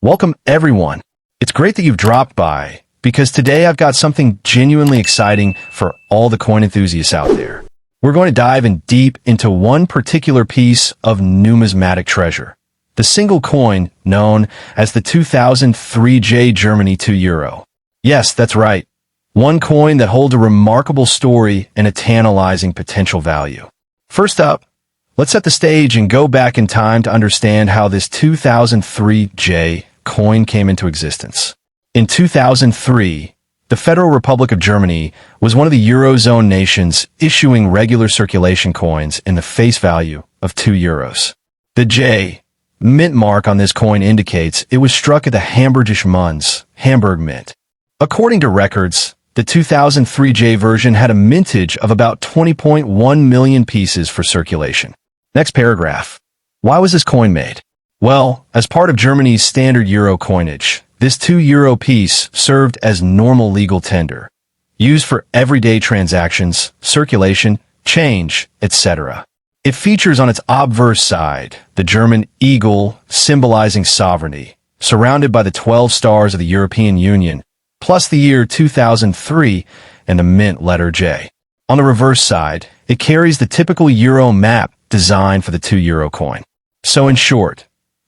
Welcome, everyone. It's great that you've dropped by, because today I've got something genuinely exciting for all the coin enthusiasts out there. We're going to dive in deep into one particular piece of numismatic treasure, the single coin known as the 2003J Germany 2 euro. Yes, that's right. One coin that holds a remarkable story and a tantalizing potential value. First up, let's set the stage and go back in time to understand how this 2003J coin came into existence. In 2003, the Federal Republic of Germany was one of the Eurozone nations issuing regular circulation coins in the face value of 2 euros. The J mint mark on this coin indicates it was struck at the Hamburgische Munz, Hamburg Mint. According to records, the 2003J version had a mintage of about 20.1 million pieces for circulation. Next paragraph. Why was this coin made? Well, as part of Germany's standard euro coinage, this 2 euro piece served as normal legal tender, used for everyday transactions, circulation, change, etc. It features on its obverse side the German eagle symbolizing sovereignty, surrounded by the 12 stars of the European Union, plus the year 2003 and the mint letter J. On the reverse side, it carries the typical euro map designed for the 2 euro coin. So in short,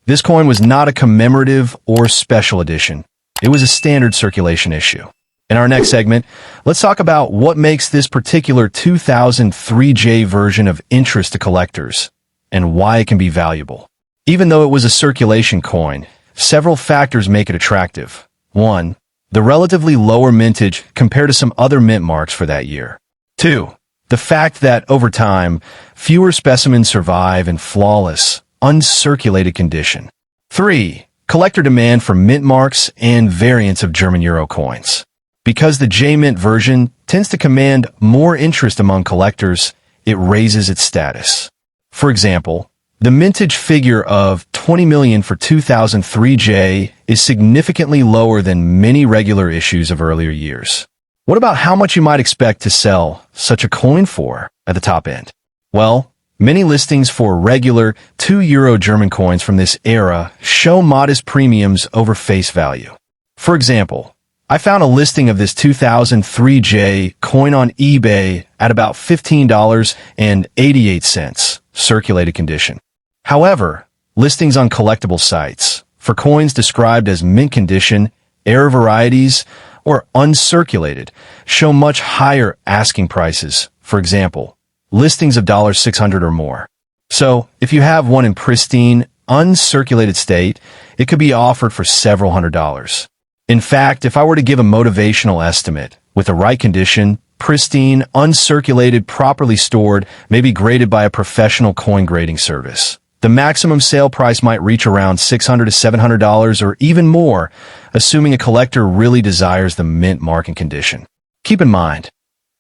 this coin was not a commemorative or special edition. It was a standard circulation issue. In our next segment, let's talk about what makes this particular 2003J version of interest to collectors and why it can be valuable. Even though it was a circulation coin, several factors make it attractive. 1. The relatively lower mintage compared to some other mint marks for that year. 2. The fact that, over time, fewer specimens survive in flawless, uncirculated condition. 3. Collector demand for mint marks and variants of German euro coins. Because the J-Mint version tends to command more interest among collectors, it raises its status. For example, the mintage figure of 20 million for 2003J is significantly lower than many regular issues of earlier years. What about how much you might expect to sell such a coin for at the top end? Well, many listings for regular 2 euro German coins from this era show modest premiums over face value. For example, I found a listing of this 2003J coin on eBay at about $15.88, circulated condition. However, listings on collectible sites for coins described as mint condition, error varieties, or uncirculated show much higher asking prices. For example, listings of $600 or more. So, if you have one in pristine, uncirculated state, it could be offered for several $100s. In fact, if I were to give a motivational estimate, with the right condition, pristine, uncirculated, properly stored, may be graded by a professional coin grading service. The maximum sale price might reach around $600 to $700 or even more, assuming a collector really desires the mint mark and condition. Keep in mind,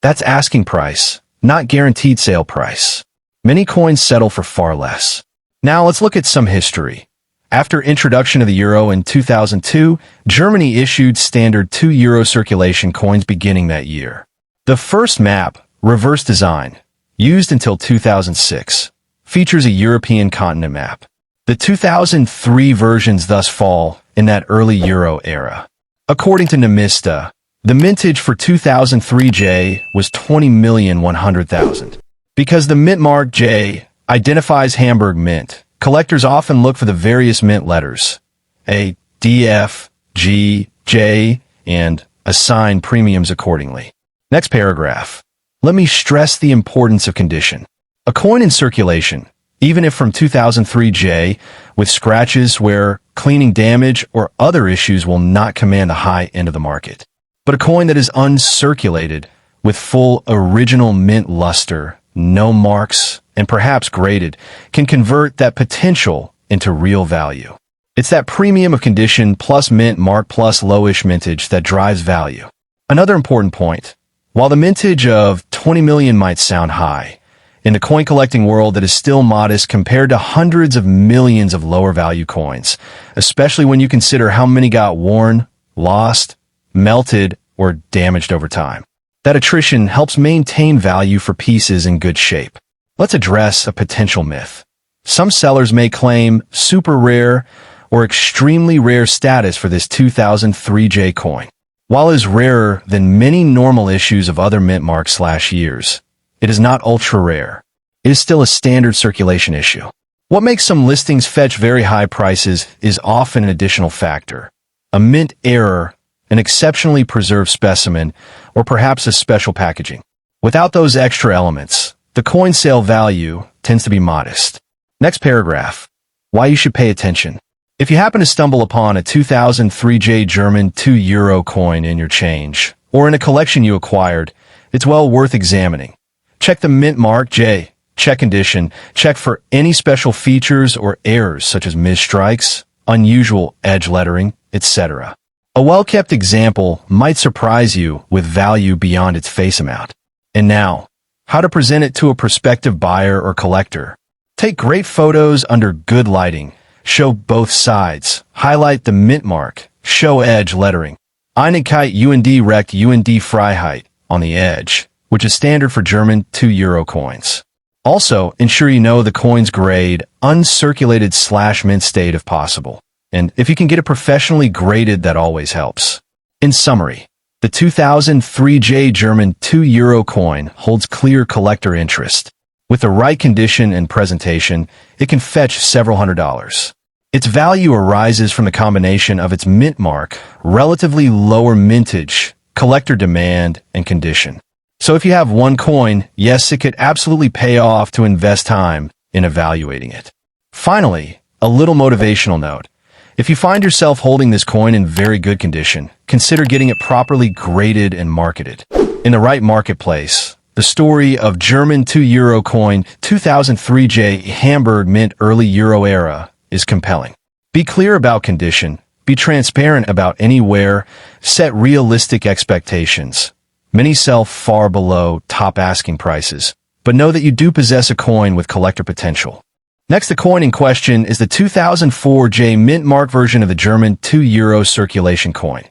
that's asking price, not guaranteed sale price. Many coins settle for far less. Now let's look at some history. After introduction of the euro in 2002, Germany issued standard 2 euro circulation coins beginning that year. The first map, reverse design, used until 2006, features a European continent map. The 2003 versions thus fall in that early euro era. According to Numista, the mintage for 2003J was 20,100,000. Because the mint mark J identifies Hamburg Mint, collectors often look for the various mint letters, A, D, F, G, J, and assign premiums accordingly. Next paragraph. Let me stress the importance of condition. A coin in circulation, even if from 2003J, with scratches where cleaning damage or other issues will not command the high end of the market. But a coin that is uncirculated, with full original mint luster, no marks, and perhaps graded, can convert that potential into real value. It's that premium of condition plus mint mark plus lowish mintage that drives value. Another important point, while the mintage of 20 million might sound high, in the coin collecting world that is still modest compared to hundreds of millions of lower value coins, especially when you consider how many got worn, lost, melted, or damaged over time. That attrition helps maintain value for pieces in good shape. Let's address a potential myth. Some sellers may claim super rare or extremely rare status for this 2003J coin. While it is rarer than many normal issues of other mint marks/years, it is not ultra-rare. It is still a standard circulation issue. What makes some listings fetch very high prices is often an additional factor. A mint error, an exceptionally preserved specimen, or perhaps a special packaging. Without those extra elements, the coin sale value tends to be modest. Next paragraph. Why you should pay attention. If you happen to stumble upon a 2003J German €2 coin in your change, or in a collection you acquired, it's well worth examining. Check the mint mark J, check condition, check for any special features or errors such as misstrikes, unusual edge lettering, etc. A well-kept example might surprise you with value beyond its face amount. And now, how to present it to a prospective buyer or collector. Take great photos under good lighting. Show both sides. Highlight the mint mark. Show edge lettering. Einigkeit und Recht und Freiheit on the edge, which is standard for German €2 coins. Also, ensure you know the coin's grade, uncirculated/mint state if possible. And if you can get it professionally graded, that always helps. In summary, the 2003J German €2 coin holds clear collector interest. With the right condition and presentation, it can fetch several $100s. Its value arises from the combination of its mint mark, relatively lower mintage, collector demand, and condition. So if you have one coin, yes, it could absolutely pay off to invest time in evaluating it. Finally, a little motivational note. If you find yourself holding this coin in very good condition, consider getting it properly graded and marketed. In the right marketplace, the story of German €2 coin 2003J Hamburg Mint early Euro era is compelling. Be clear about condition, be transparent about anywhere, set realistic expectations. Many sell far below top asking prices, but know that you do possess a coin with collector potential. Next, the coin in question is the 2004J mint mark version of the German €2 circulation coin,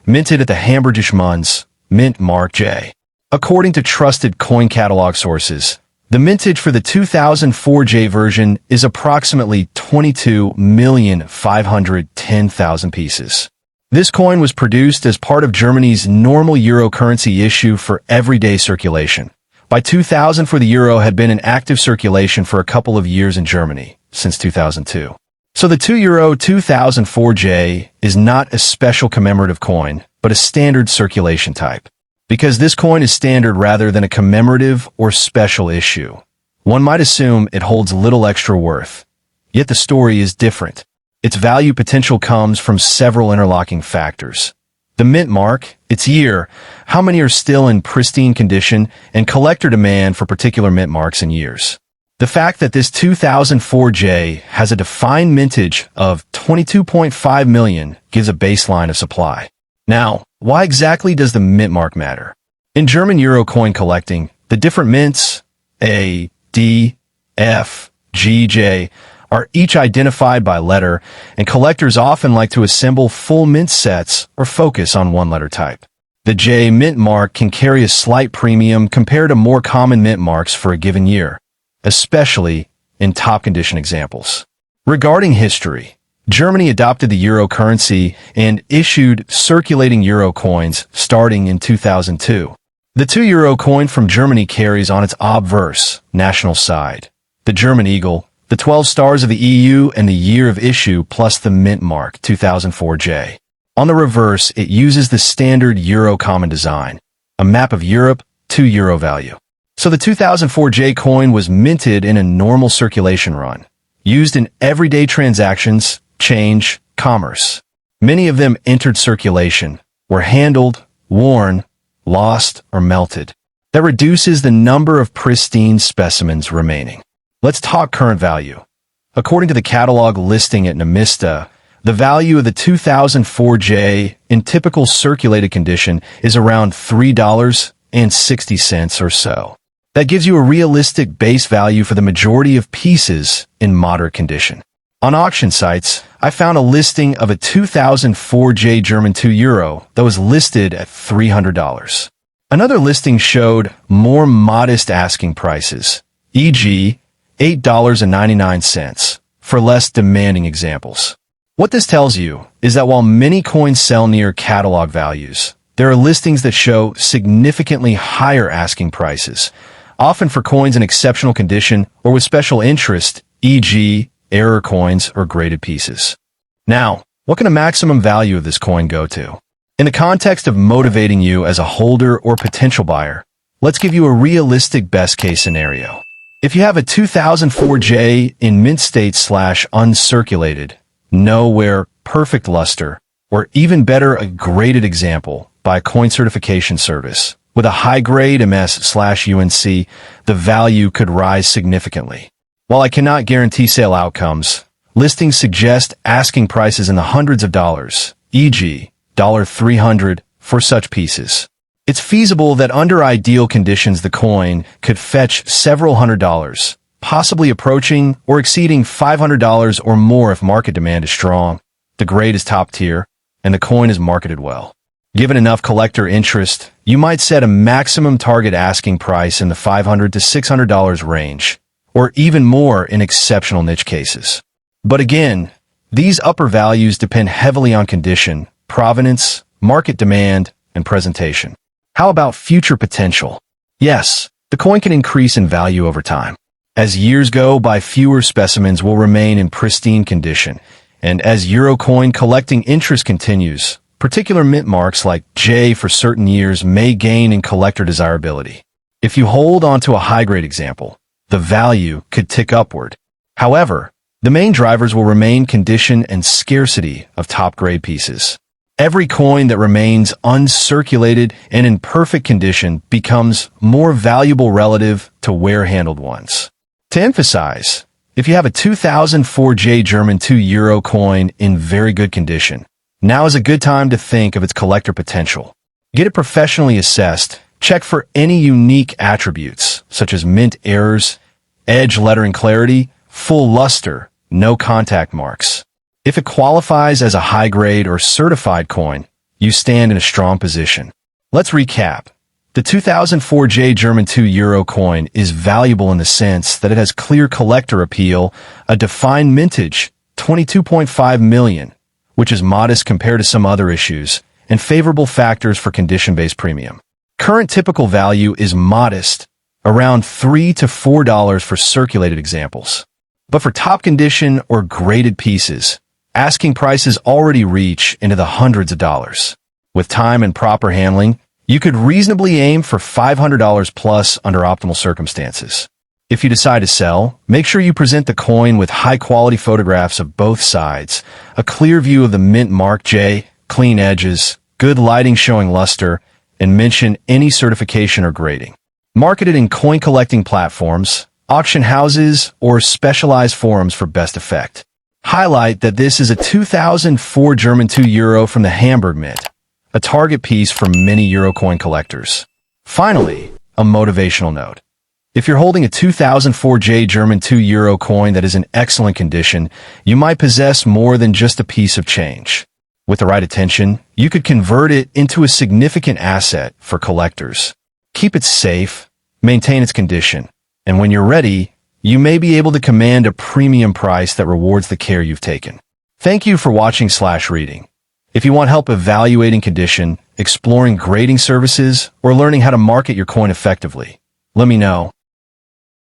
minted at the Hamburgische Münze, mint mark J. According to trusted coin catalog sources, the mintage for the 2004J version is approximately 22,510,000 pieces. This coin was produced as part of Germany's normal euro currency issue for everyday circulation. By 2000, for the euro had been in active circulation for a couple of years in Germany, since 2002. So the €2 2004J is not a special commemorative coin, but a standard circulation type. Because this coin is standard rather than a commemorative or special issue, one might assume it holds little extra worth. Yet the story is different. Its value potential comes from several interlocking factors. The mint mark, its year, how many are still in pristine condition, and collector demand for particular mint marks and years. The fact that this 2004J has a defined mintage of 22.5 million gives a baseline of supply. Now, why exactly does the mint mark matter? In German euro coin collecting, the different mints, A, D, F, G, J, are each identified by letter, and collectors often like to assemble full mint sets or focus on one letter type. The J mint mark can carry a slight premium compared to more common mint marks for a given year, especially in top condition examples. Regarding history, Germany adopted the euro currency and issued circulating euro coins starting in 2002. The €2 coin from Germany carries on its obverse, national side, the German eagle, the 12 stars of the EU, and the year of issue plus the mint mark 2004J. On the reverse, it uses the standard euro common design, a map of Europe, €2 value. So the 2004J coin was minted in a normal circulation run, used in everyday transactions, change, commerce. Many of them entered circulation, were handled, worn, lost, or melted. That reduces the number of pristine specimens remaining. Let's talk current value. According to the catalog listing at Namista, the value of the 2004J in typical circulated condition is around $3.60 or so. That gives you a realistic base value for the majority of pieces in moderate condition. On auction sites, I found a listing of a 2004J German €2 that was listed at $300. Another listing showed more modest asking prices, e.g., $8.99, for less demanding examples. What this tells you is that while many coins sell near catalog values, there are listings that show significantly higher asking prices, often for coins in exceptional condition or with special interest, e.g., error coins or graded pieces. Now, what can a maximum value of this coin go to? In the context of motivating you as a holder or potential buyer, let's give you a realistic best-case scenario. If you have a 2004J in mint state / uncirculated, no wear, perfect luster, or even better, a graded example by a coin certification service, with a high-grade MS/UNC, the value could rise significantly. While I cannot guarantee sale outcomes, listings suggest asking prices in the hundreds of dollars, e.g., $300 for such pieces. It's feasible that under ideal conditions the coin could fetch several $100s, possibly approaching or exceeding $500 or more if market demand is strong, the grade is top tier, and the coin is marketed well. Given enough collector interest, you might set a maximum target asking price in the $500 to $600 range, or even more in exceptional niche cases. But again, these upper values depend heavily on condition, provenance, market demand, and presentation. How about future potential? Yes, the coin can increase in value over time. As years go by, fewer specimens will remain in pristine condition, and as Euro coin collecting interest continues, particular mint marks like J for certain years may gain in collector desirability. If you hold onto a high-grade example, the value could tick upward. However, the main drivers will remain condition and scarcity of top-grade pieces. Every coin that remains uncirculated and in perfect condition becomes more valuable relative to wear-handled ones. To emphasize, if you have a 2004J German 2 Euro coin in very good condition, now is a good time to think of its collector potential. Get it professionally assessed, check for any unique attributes, such as mint errors, edge lettering clarity, full luster, no contact marks. If it qualifies as a high-grade or certified coin, you stand in a strong position. Let's recap. The 2004J German 2 Euro coin is valuable in the sense that it has clear collector appeal, a defined mintage, 22.5 million, which is modest compared to some other issues, and favorable factors for condition-based premium. Current typical value is modest, around $3 to $4 for circulated examples. But for top condition or graded pieces, asking prices already reach into the hundreds of dollars. With time and proper handling, you could reasonably aim for $500 plus under optimal circumstances. If you decide to sell, make sure you present the coin with high-quality photographs of both sides, a clear view of the mint mark J, clean edges, good lighting showing luster, and mention any certification or grading. Market it in coin-collecting platforms, auction houses, or specialized forums for best effect. Highlight that this is a 2004 German 2 Euro from the Hamburg Mint, a target piece for many Euro coin collectors. Finally, a motivational note. If you're holding a 2004J German 2 Euro coin that is in excellent condition, you might possess more than just a piece of change. With the right attention, you could convert it into a significant asset for collectors. Keep it safe, maintain its condition, and when you're ready, you may be able to command a premium price that rewards the care you've taken. Thank you for watching/reading. If you want help evaluating condition, exploring grading services, or learning how to market your coin effectively, let me know.